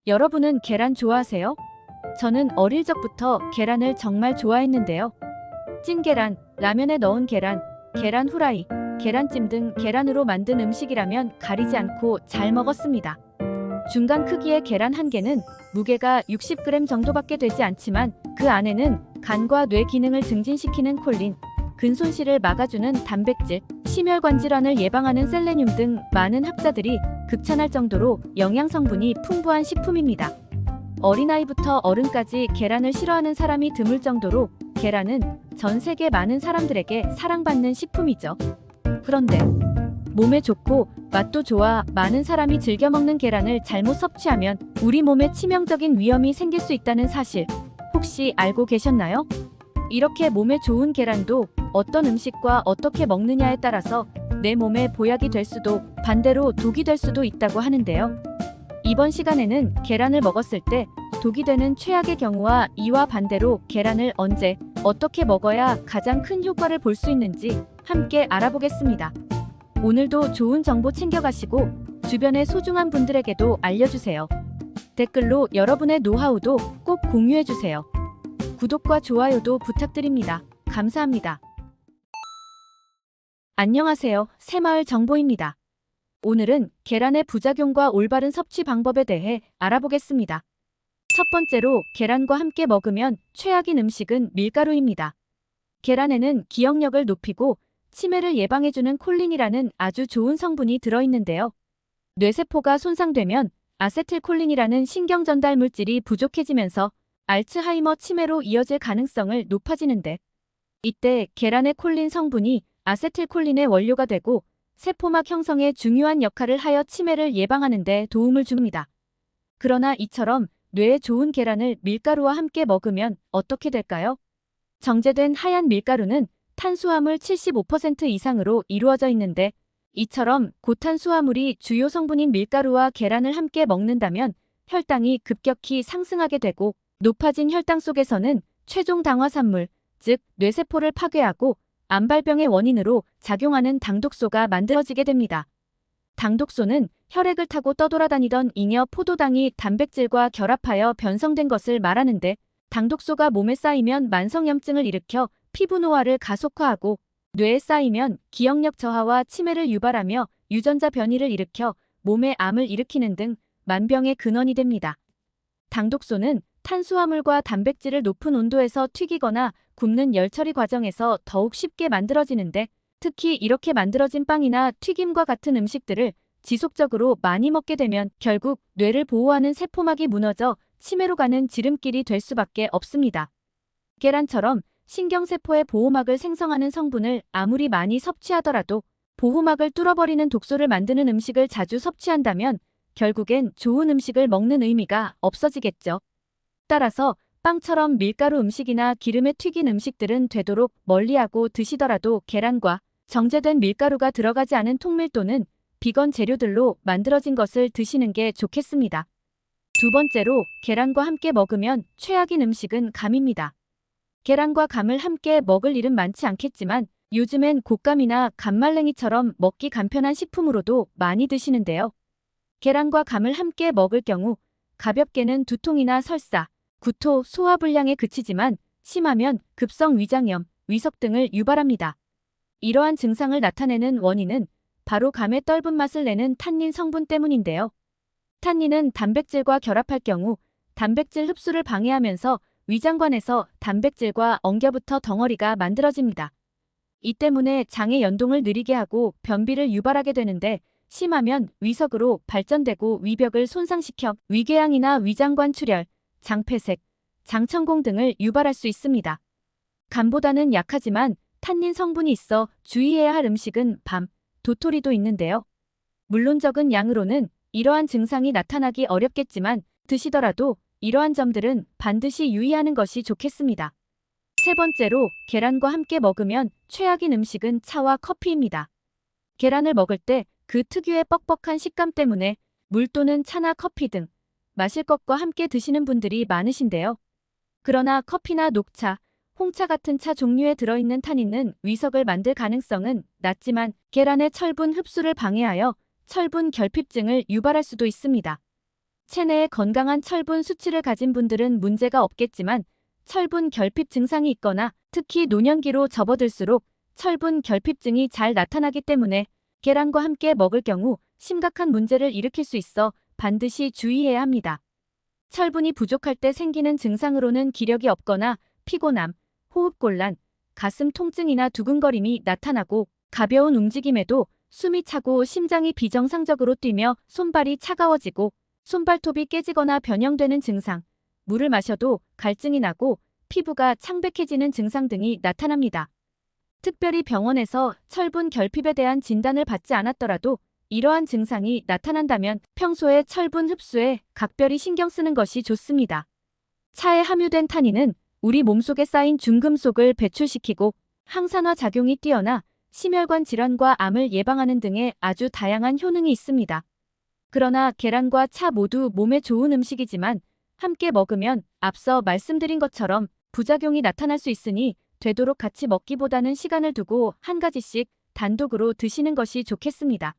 여러분은 계란 좋아하세요? 저는 어릴 적부터 계란을 정말 좋아했는데요. 찐계란, 라면에 넣은 계란, 계란 후라이, 계란찜 등 계란으로 만든 음식이라면 가리지 않고 잘 먹었습니다. 중간 크기의 계란 한 개는 무게가 60g 정도밖에 되지 않지만 그 안에는 간과 뇌 기능을 증진시키는 콜린, 근손실을 막아주는 단백질, 심혈관 질환을 예방하는 셀레늄 등 많은 합자들이 극찬할 정도로 영양 성분이 풍부한 식품입니다. 어린아이부터 어른까지 계란을 싫어하는 사람이 드물 정도로 계란은 전 세계 많은 사람들에게 사랑받는 식품이죠. 그런데 몸에 좋고 맛도 좋아 많은 사람이 즐겨 먹는 계란을 잘못 섭취하면 우리 몸에 치명적인 위험이 생길 수 있다는 사실 혹시 알고 계셨나요? 이렇게 몸에 좋은 계란도 어떤 음식과 어떻게 먹느냐에 따라서 내 몸에 보약이 될 수도 반대로 독이 될 수도 있다고 하는데요. 이번 시간에는 계란을 먹었을 때 독이 되는 최악의 경우와 이와 반대로 계란을 언제 어떻게 먹어야 가장 큰 효과를 볼 수 있는지 함께 알아보겠습니다. 오늘도 좋은 정보 챙겨가시고 주변의 소중한 분들에게도 알려주세요. 댓글로 여러분의 노하우도 꼭 공유해주세요. 구독과 좋아요도 부탁드립니다. 감사합니다. 안녕하세요. 새마을 정보입니다. 오늘은 계란의 부작용과 올바른 섭취 방법에 대해 알아보겠습니다. 첫 번째로 계란과 함께 먹으면 최악인 음식은 밀가루입니다. 계란에는 기억력을 높이고 치매를 예방해주는 콜린이라는 아주 좋은 성분이 들어있는데요. 뇌세포가 손상되면 아세틸콜린이라는 신경전달 물질이 부족해지면서 알츠하이머 치매로 이어질 가능성을 높아지는데 이때 계란의 콜린 성분이 아세틸콜린의 원료가 되고 세포막 형성에 중요한 역할을 하여 치매를 예방하는 데 도움을 줍니다. 그러나 이처럼 뇌에 좋은 계란을 밀가루와 함께 먹으면 어떻게 될까요? 정제된 하얀 밀가루는 탄수화물 75% 이상으로 이루어져 있는데 이처럼 고탄수화물이 주요 성분인 밀가루와 계란을 함께 먹는다면 혈당이 급격히 상승하게 되고 높아진 혈당 속에서는 최종 당화산물, 즉 뇌세포를 파괴하고 암발병의 원인으로 작용하는 당독소가 만들어지게 됩니다. 당독소는 혈액을 타고 떠돌아다니던 잉여 포도당이 단백질과 결합하여 변성된 것을 말하는데 당독소가 몸에 쌓이면 만성염증을 일으켜 피부 노화를 가속화하고 뇌에 쌓이면 기억력 저하와 치매를 유발하며 유전자 변이를 일으켜 몸에 암을 일으키는 등 만병의 근원이 됩니다. 당독소는 탄수화물과 단백질을 높은 온도에서 튀기거나 굽는 열처리 과정에서 더욱 쉽게 만들어지는데 특히 이렇게 만들어진 빵이나 튀김과 같은 음식들을 지속적으로 많이 먹게 되면 결국 뇌를 보호하는 세포막이 무너져 치매로 가는 지름길이 될 수밖에 없습니다. 계란처럼 신경세포의 보호막을 생성하는 성분을 아무리 많이 섭취하더라도 보호막을 뚫어버리는 독소를 만드는 음식을 자주 섭취한다면 결국엔 좋은 음식을 먹는 의미가 없어지겠죠. 따라서 빵처럼 밀가루 음식이나 기름에 튀긴 음식들은 되도록 멀리하고 드시더라도 계란과 정제된 밀가루가 들어가지 않은 통밀 또는 비건 재료들로 만들어진 것을 드시는 게 좋겠습니다. 두 번째로 계란과 함께 먹으면 최악인 음식은 감입니다. 계란과 감을 함께 먹을 일은 많지 않겠지만 요즘엔 곶감이나 감말랭이처럼 먹기 간편한 식품으로도 많이 드시는데요. 계란과 감을 함께 먹을 경우 가볍게는 두통이나 설사, 구토, 소화불량에 그치지만 심하면 급성 위장염, 위석 등을 유발합니다. 이러한 증상을 나타내는 원인은 바로 감의 떫은 맛을 내는 탄닌 성분 때문인데요. 탄닌은 단백질과 결합할 경우 단백질 흡수를 방해하면서 위장관에서 단백질과 엉겨붙어 덩어리가 만들어집니다. 이 때문에 장의 연동을 느리게 하고 변비를 유발하게 되는데 심하면 위석으로 발전되고 위벽을 손상시켜 위궤양이나 위장관 출혈, 장폐색, 장천공 등을 유발할 수 있습니다. 감보다는 약하지만 탄닌 성분이 있어 주의해야 할 음식은 밤, 도토리도 있는데요. 물론 적은 양으로는 이러한 증상이 나타나기 어렵겠지만 드시더라도 이러한 점들은 반드시 유의하는 것이 좋겠습니다. 세 번째로 계란과 함께 먹으면 최악인 음식은 차와 커피입니다. 계란을 먹을 때 그 특유의 뻑뻑한 식감 때문에 물 또는 차나 커피 등 마실 것과 함께 드시는 분들이 많으신데요. 그러나 커피나 녹차, 홍차 같은 차 종류에 들어있는 탄닌은 위석을 만들 가능성은 낮지만 계란의 철분 흡수를 방해하여 철분 결핍증을 유발할 수도 있습니다. 체내에 건강한 철분 수치를 가진 분들은 문제가 없겠지만 철분 결핍 증상이 있거나 특히 노년기로 접어들수록 철분 결핍증이 잘 나타나기 때문에 계란과 함께 먹을 경우 심각한 문제를 일으킬 수 있어 반드시 주의해야 합니다. 철분이 부족할 때 생기는 증상으로는 기력이 없거나 피곤함, 호흡곤란, 가슴 통증이나 두근거림이 나타나고 가벼운 움직임에도 숨이 차고 심장이 비정상적으로 뛰며 손발이 차가워지고 손발톱이 깨지거나 변형되는 증상, 물을 마셔도 갈증이 나고 피부가 창백해지는 증상 등이 나타납니다. 특별히 병원에서 철분 결핍에 대한 진단을 받지 않았더라도 이러한 증상이 나타난다면 평소에 철분 흡수에 각별히 신경 쓰는 것이 좋습니다. 차에 함유된 타닌은 우리 몸속에 쌓인 중금속을 배출시키고 항산화 작용이 뛰어나 심혈관 질환과 암을 예방하는 등의 아주 다양한 효능이 있습니다. 그러나 계란과 차 모두 몸에 좋은 음식이지만 함께 먹으면 앞서 말씀드린 것처럼 부작용이 나타날 수 있으니 되도록 같이 먹기보다는 시간을 두고 한 가지씩 단독으로 드시는 것이 좋겠습니다.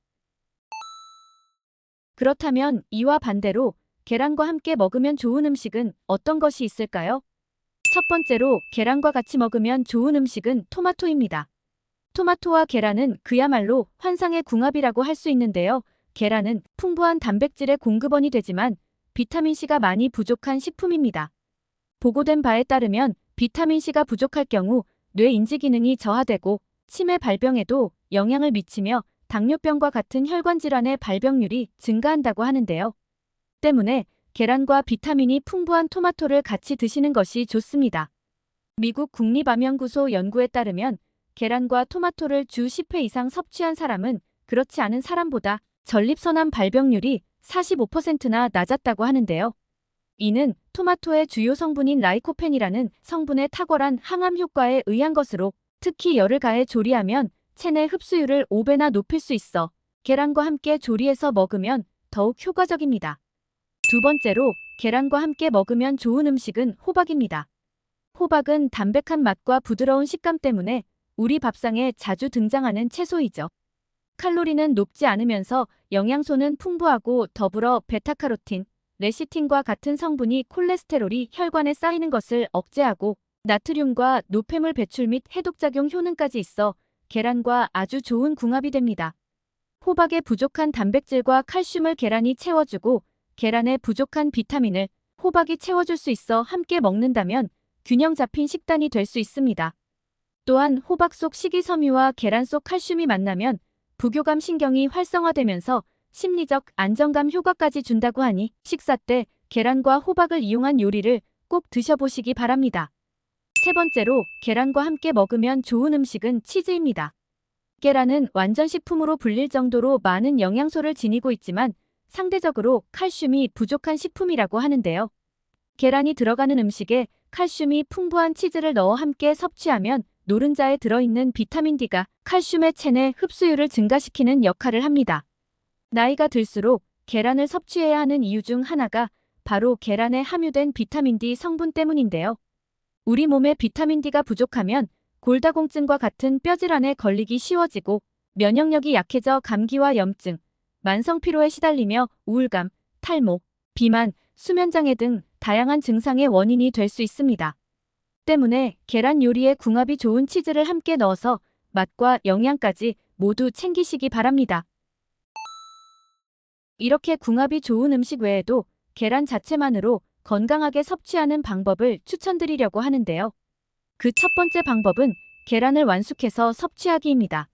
그렇다면 이와 반대로 계란과 함께 먹으면 좋은 음식은 어떤 것이 있을까요? 첫 번째로 계란과 같이 먹으면 좋은 음식은 토마토입니다. 토마토와 계란은 그야말로 환상의 궁합이라고 할 수 있는데요. 계란은 풍부한 단백질의 공급원이 되지만 비타민C가 많이 부족한 식품입니다. 보고된 바에 따르면 비타민C가 부족할 경우 뇌 인지 기능이 저하되고 치매 발병에도 영향을 미치며 당뇨병과 같은 혈관 질환의 발병률이 증가한다고 하는데요. 때문에 계란과 비타민이 풍부한 토마토를 같이 드시는 것이 좋습니다. 미국 국립암연구소 연구에 따르면 계란과 토마토를 주 10회 이상 섭취한 사람은 그렇지 않은 사람보다 전립선암 발병률이 45%나 낮았다고 하는데요. 이는 토마토의 주요 성분인 라이코펜이라는 성분의 탁월한 항암 효과에 의한 것으로 특히 열을 가해 조리하면 체내 흡수율을 5배나 높일 수 있어 계란과 함께 조리해서 먹으면 더욱 효과적입니다. 두 번째로 계란과 함께 먹으면 좋은 음식은 호박입니다. 호박은 담백한 맛과 부드러운 식감 때문에 우리 밥상에 자주 등장하는 채소이죠. 칼로리는 높지 않으면서 영양소는 풍부하고 더불어 베타카로틴, 레시틴과 같은 성분이 콜레스테롤이 혈관에 쌓이는 것을 억제하고 나트륨과 노폐물 배출 및 해독작용 효능까지 있어 계란과 아주 좋은 궁합이 됩니다. 호박에 부족한 단백질과 칼슘을 계란이 채워주고 계란에 부족한 비타민을 호박이 채워줄 수 있어 함께 먹는다면 균형 잡힌 식단이 될 수 있습니다. 또한 호박 속 식이섬유와 계란 속 칼슘이 만나면 부교감 신경이 활성화되면서 심리적 안정감 효과까지 준다고 하니 식사 때 계란과 호박을 이용한 요리를 꼭 드셔보시기 바랍니다. 세 번째로 계란과 함께 먹으면 좋은 음식은 치즈입니다. 계란은 완전식품으로 불릴 정도로 많은 영양소를 지니고 있지만 상대적으로 칼슘이 부족한 식품이라고 하는데요. 계란이 들어가는 음식에 칼슘이 풍부한 치즈를 넣어 함께 섭취하면 노른자에 들어있는 비타민 D가 칼슘의 체내 흡수율을 증가시키는 역할을 합니다. 나이가 들수록 계란을 섭취해야 하는 이유 중 하나가 바로 계란에 함유된 비타민 D 성분 때문인데요. 우리 몸에 비타민 D가 부족하면 골다공증과 같은 뼈질환에 걸리기 쉬워지고 면역력이 약해져 감기와 염증, 만성피로에 시달리며 우울감, 탈모, 비만, 수면장애 등 다양한 증상의 원인이 될 수 있습니다. 때문에 계란 요리에 궁합이 좋은 치즈를 함께 넣어서 맛과 영양까지 모두 챙기시기 바랍니다. 이렇게 궁합이 좋은 음식 외에도 계란 자체만으로 건강하게 섭취하는 방법을 추천드리려고 하는데요. 그 첫 번째 방법은 계란을 완숙해서 섭취하기입니다.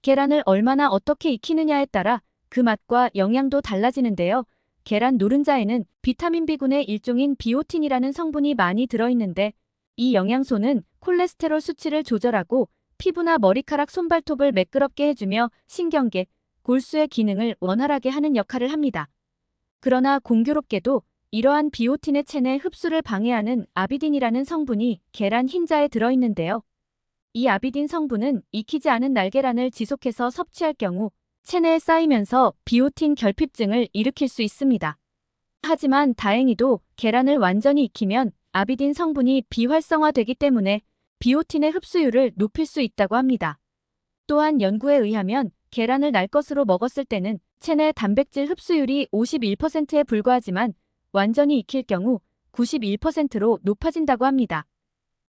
계란을 얼마나 어떻게 익히느냐에 따라 그 맛과 영양도 달라지는데요. 계란 노른자에는 비타민 B군의 일종인 비오틴이라는 성분이 많이 들어있는데 이 영양소는 콜레스테롤 수치를 조절하고 피부나 머리카락 손발톱을 매끄럽게 해주며 신경계, 골수의 기능을 원활하게 하는 역할을 합니다. 그러나 공교롭게도 이러한 비오틴의 체내 흡수를 방해하는 아비딘이라는 성분이 계란 흰자에 들어있는데요. 이 아비딘 성분은 익히지 않은 날계란을 지속해서 섭취할 경우 체내에 쌓이면서 비오틴 결핍증을 일으킬 수 있습니다. 하지만 다행히도 계란을 완전히 익히면 아비딘 성분이 비활성화되기 때문에 비오틴의 흡수율을 높일 수 있다고 합니다. 또한 연구에 의하면 계란을 날 것으로 먹었을 때는 체내 단백질 흡수율이 51%에 불과하지만 완전히 익힐 경우 91%로 높아진다고 합니다.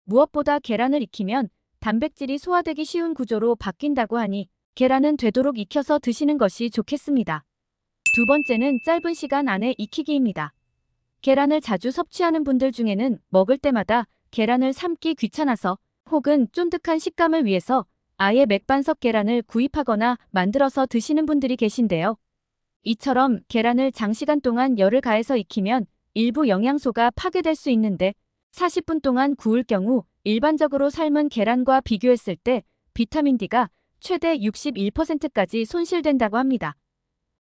무엇보다 계란을 익히면 단백질이 소화되기 쉬운 구조로 바뀐다고 하니 계란은 되도록 익혀서 드시는 것이 좋겠습니다. 두 번째는 짧은 시간 안에 익히기입니다. 계란을 자주 섭취하는 분들 중에는 먹을 때마다 계란을 삶기 귀찮아서 혹은 쫀득한 식감을 위해서 아예 맥반석 계란을 구입하거나 만들어서 드시는 분들이 계신데요. 이처럼 계란을 장시간 동안 열을 가해서 익히면 일부 영양소가 파괴될 수 있는데 40분 동안 구울 경우 일반적으로 삶은 계란과 비교했을 때 비타민 D가 최대 61%까지 손실된다고 합니다.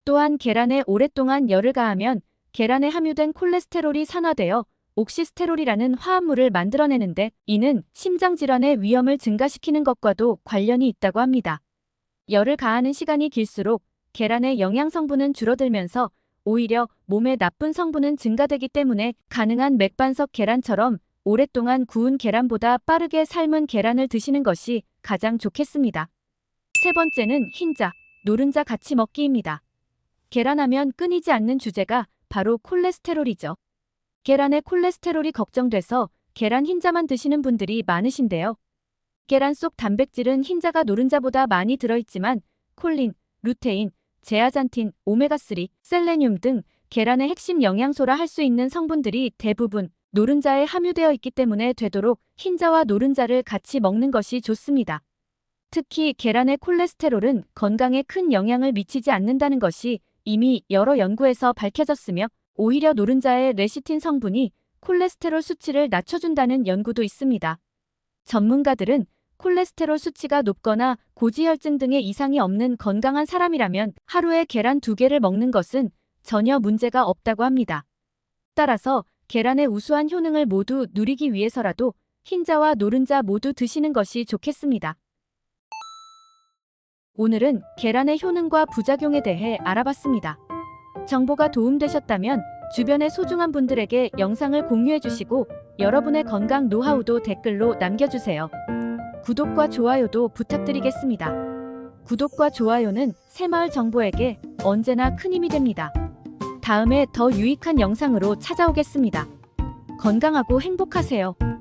또한 계란에 오랫동안 열을 가하면 계란에 함유된 콜레스테롤이 산화되어 옥시스테롤이라는 화합물을 만들어내는데 이는 심장질환의 위험을 증가시키는 것과도 관련이 있다고 합니다. 열을 가하는 시간이 길수록 계란의 영양 성분은 줄어들면서 오히려 몸에 나쁜 성분은 증가되기 때문에 가능한 맥반석 계란처럼 오랫동안 구운 계란보다 빠르게 삶은 계란을 드시는 것이 가장 좋겠습니다. 세 번째는 흰자, 노른자 같이 먹기입니다. 계란하면 끊이지 않는 주제가 바로 콜레스테롤이죠. 계란의 콜레스테롤이 걱정돼서 계란 흰자만 드시는 분들이 많으신데요. 계란 속 단백질은 흰자가 노른자보다 많이 들어있지만 콜린, 루테인, 제아잔틴, 오메가3, 셀레늄 등 계란의 핵심 영양소라 할 수 있는 성분들이 대부분 노른자에 함유되어 있기 때문에 되도록 흰자와 노른자를 같이 먹는 것이 좋습니다. 특히 계란의 콜레스테롤은 건강에 큰 영향을 미치지 않는다는 것이 이미 여러 연구에서 밝혀졌으며 오히려 노른자의 레시틴 성분이 콜레스테롤 수치를 낮춰준다는 연구도 있습니다. 전문가들은 콜레스테롤 수치가 높거나 고지혈증 등의 이상이 없는 건강한 사람이라면 하루에 계란 2개를 먹는 것은 전혀 문제가 없다고 합니다. 따라서 계란의 우수한 효능을 모두 누리기 위해서라도 흰자와 노른자 모두 드시는 것이 좋겠습니다. 오늘은 계란의 효능과 부작용에 대해 알아봤습니다. 정보가 도움되셨다면 주변의 소중한 분들에게 영상을 공유해 주시고 여러분의 건강 노하우도 댓글로 남겨주세요. 구독과 좋아요도 부탁드리겠습니다. 구독과 좋아요는 새마을 정보에게 언제나 큰 힘이 됩니다. 다음에 더 유익한 영상으로 찾아오겠습니다. 건강하고 행복하세요.